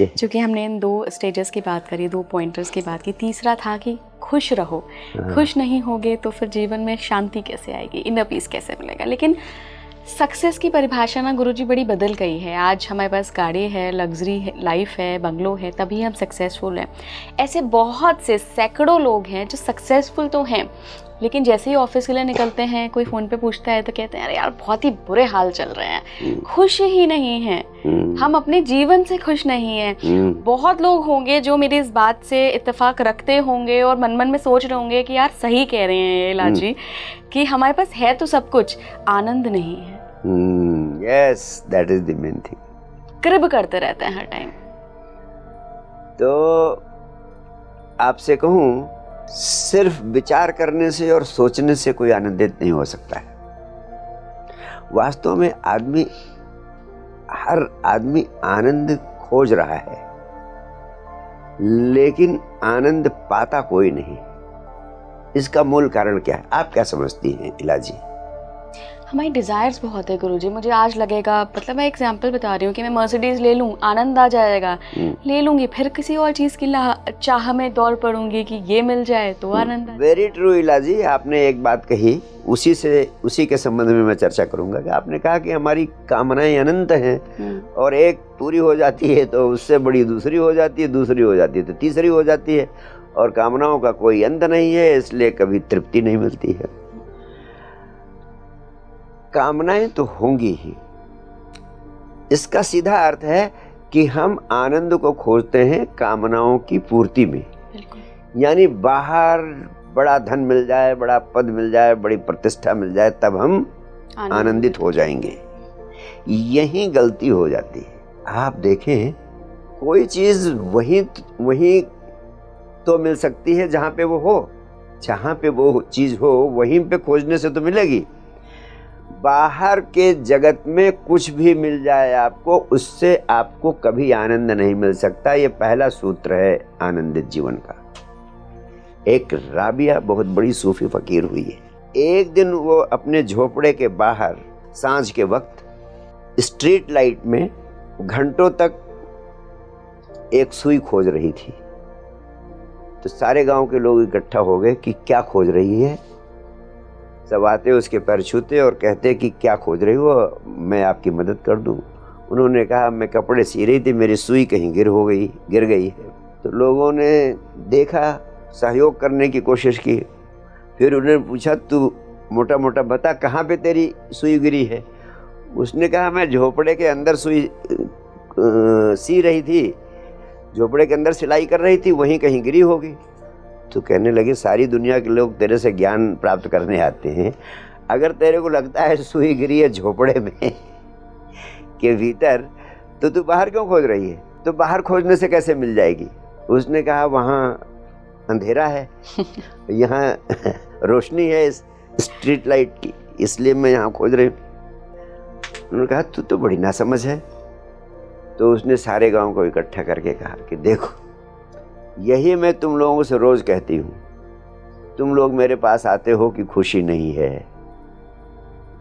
चूँकि हमने इन 2 स्टेजेस की बात करी, 2 पॉइंटर्स की बात की, तीसरा था कि खुश रहो। खुश नहीं होगे तो फिर जीवन में शांति कैसे आएगी, इनर पीस कैसे मिलेगा। लेकिन सक्सेस की परिभाषा ना गुरुजी बड़ी बदल गई है। आज हमारे पास गाड़ी है, लग्जरी लाइफ है, बंगलो है, तभी हम सक्सेसफुल हैं। ऐसे बहुत से सैकड़ों लोग हैं जो सक्सेसफुल तो हैं, लेकिन जैसे ही ऑफिस के लिए निकलते हैं, कोई फ़ोन पे पूछता है तो कहते हैं अरे यार बहुत ही बुरे हाल चल रहे हैं, खुश ही नहीं हैं, हम अपने जीवन से खुश नहीं हैं। बहुत लोग होंगे जो मेरी इस बात से इत्तेफाक रखते होंगे और मन मन में सोच रहे होंगे कि यार सही कह रहे हैं ये लाजी, कि हमारे पास है तो सब कुछ, आनंद नहीं है। Yes, that is the main thing. Crib करते रहते हैं हर टाइम। तो आपसे कहूँ, सिर्फ विचार करने से और सोचने से कोई आनंदित नहीं हो सकता है। वास्तव में हर आदमी आनंद खोज रहा है, लेकिन आनंद पाता कोई नहीं। इसका मूल कारण क्या है, आप क्या समझती हैं इलाजी? हमारी डिज़ायर्स बहुत है गुरुजी। मुझे आज लगेगा, मतलब मैं एग्जांपल बता रही हूँ कि मैं मर्सिडीज़ ले लूँ, आनंद आ जाएगा, ले लूँगी, फिर किसी और चीज़ की चाह में दौड़ पड़ूंगी कि ये मिल जाए तो आनंद आ जाए। वेरी ट्रू इलाजी, आपने एक बात कही, उसी के संबंध में मैं चर्चा करूंगा कि आपने कहा कि हमारी कामनाएं अनंत हैं और एक पूरी हो जाती है तो उससे बड़ी दूसरी हो जाती है, दूसरी हो जाती है तो तीसरी हो जाती है, और कामनाओं का कोई अंत नहीं है, इसलिए कभी तृप्ति नहीं मिलती है। कामनाएं तो होंगी ही, इसका सीधा अर्थ है कि हम आनंद को खोजते हैं कामनाओं की पूर्ति में। यानी बाहर बड़ा धन मिल जाए, बड़ा पद मिल जाए, बड़ी प्रतिष्ठा मिल जाए, तब हम आनंदित हो जाएंगे। यही गलती हो जाती है। आप देखें, कोई चीज वही तो मिल सकती है जहां पे वो हो, जहां पे वो चीज हो वहीं पे खोजने से तो मिलेगी। बाहर के जगत में कुछ भी मिल जाए आपको, उससे आपको कभी आनंद नहीं मिल सकता। ये पहला सूत्र है आनंदित जीवन का। एक राबिया बहुत बड़ी सूफी फकीर हुई है। एक दिन वो अपने झोपड़े के बाहर सांझ के वक्त स्ट्रीट लाइट में घंटों तक एक सुई खोज रही थी। तो सारे गांव के लोग इकट्ठा हो गए कि क्या खोज रही है। सब आते उसके पैर छूते और कहते कि क्या खोज रही हो, मैं आपकी मदद कर दूं। उन्होंने कहा मैं कपड़े सी रही थी, मेरी सुई कहीं गिर गई है। तो लोगों ने देखा, सहयोग करने की कोशिश की। फिर उन्होंने पूछा तू मोटा मोटा बता कहाँ पे तेरी सुई गिरी है। उसने कहा मैं झोपड़े के अंदर सुई सी रही थी, झोपड़े के अंदर सिलाई कर रही थी, वहीं कहीं गिरी होगी। तो कहने लगे सारी दुनिया के लोग तेरे से ज्ञान प्राप्त करने आते हैं, अगर तेरे को लगता है सुई गिरी है झोपड़े में के भीतर, तो तू बाहर क्यों खोज रही है? तो बाहर खोजने से कैसे मिल जाएगी? उसने कहा वहाँ अंधेरा है यहाँ रोशनी है इस स्ट्रीट लाइट की, इसलिए मैं यहाँ खोज रही हूँ। उन्होंने कहा तू तो बड़ी नासमझ है। तो उसने सारे गांव को इकट्ठा करके कहा कि देखो, यही मैं तुम लोगों से रोज कहती हूँ। तुम लोग मेरे पास आते हो कि खुशी नहीं है,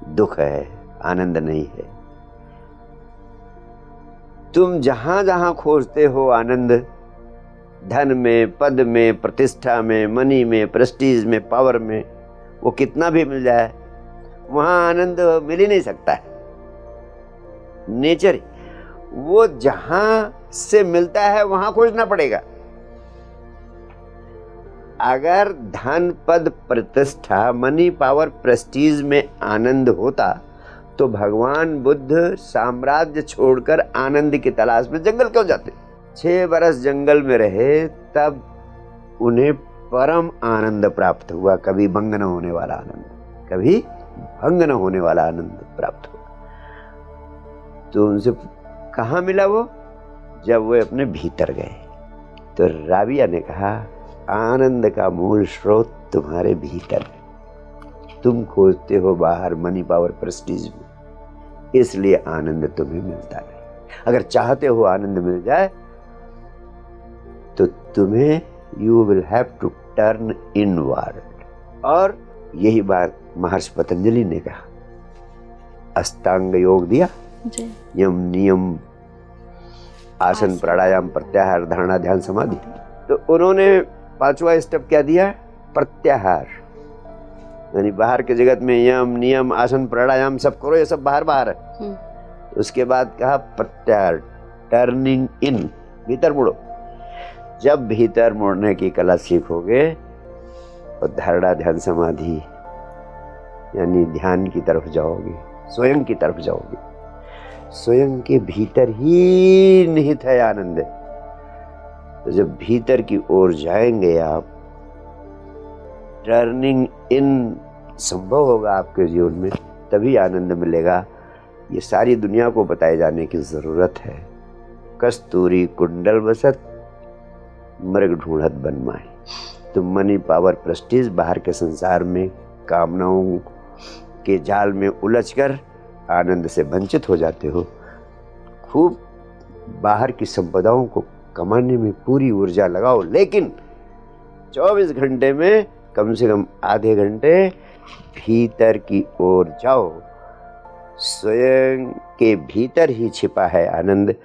दुख है, आनंद नहीं है। तुम जहां जहां खोजते हो आनंद, धन में, पद में, प्रतिष्ठा में, मनी में, प्रेस्टीज में, पावर में, वो कितना भी मिल जाए, वहां आनंद मिल ही नहीं सकता है। नेचर वो जहां से मिलता है वहां खोजना पड़ेगा। अगर धन, पद, प्रतिष्ठा, मनी, पावर, प्रेस्टीज में आनंद होता तो भगवान बुद्ध साम्राज्य छोड़कर आनंद की तलाश में जंगल क्यों जाते? 6 बरस जंगल में रहे, तब उन्हें परम आनंद प्राप्त हुआ। कभी भंग न होने वाला आनंद, कभी भंग न होने वाला आनंद प्राप्त हुआ। तो उनसे कहाँ मिला वो? जब वो अपने भीतर गए। तो राबिया ने कहा आनंद का मूल स्रोत तुम्हारे भीतर है। तुम खोजते हो बाहर मनी, पावर, प्रेस्टीज में, इसलिए आनंद तुम्हें मिलता नहीं। अगर चाहते हो आनंद मिल जाए तो तुम्हें you will have to turn inward. और यही बात महर्षि पतंजलि ने कहा, अष्टांग योग दिया, यम नियम आसन, प्राणायाम, प्रत्याहार, धारणा, ध्यान, समाधि। तो उन्होंने 5वां स्टेप क्या दिया? प्रत्याहार। यानी बाहर के जगत में यम, नियम, आसन, प्राणायाम सब करो, ये सब बाहर बाहर है। उसके बाद कहा प्रत्याहार, टर्निंग इन, भीतर मुड़ो। जब भीतर मुड़ने की कला सीखोगे तो धारणा, ध्यान, समाधि यानी ध्यान की तरफ जाओगे, स्वयं की तरफ जाओगे। स्वयं के भीतर ही निहित है आनंद। तो जब भीतर की ओर जाएंगे आप, टर्निंग इन संभव होगा आपके जीवन में, तभी आनंद मिलेगा। ये सारी दुनिया को बताए जाने की जरूरत है। कस्तूरी कुंडल बसत, मृग ढूंढत बन माए। तुम मनी, पावर, प्रेस्टीज, बाहर के संसार में कामनाओं के जाल में उलझकर आनंद से वंचित हो जाते हो। खूब बाहर की संपदाओं को कमाने में पूरी ऊर्जा लगाओ, लेकिन 24 घंटे में कम से कम आधे घंटे भीतर की ओर जाओ। स्वयं के भीतर ही छिपा है आनंद,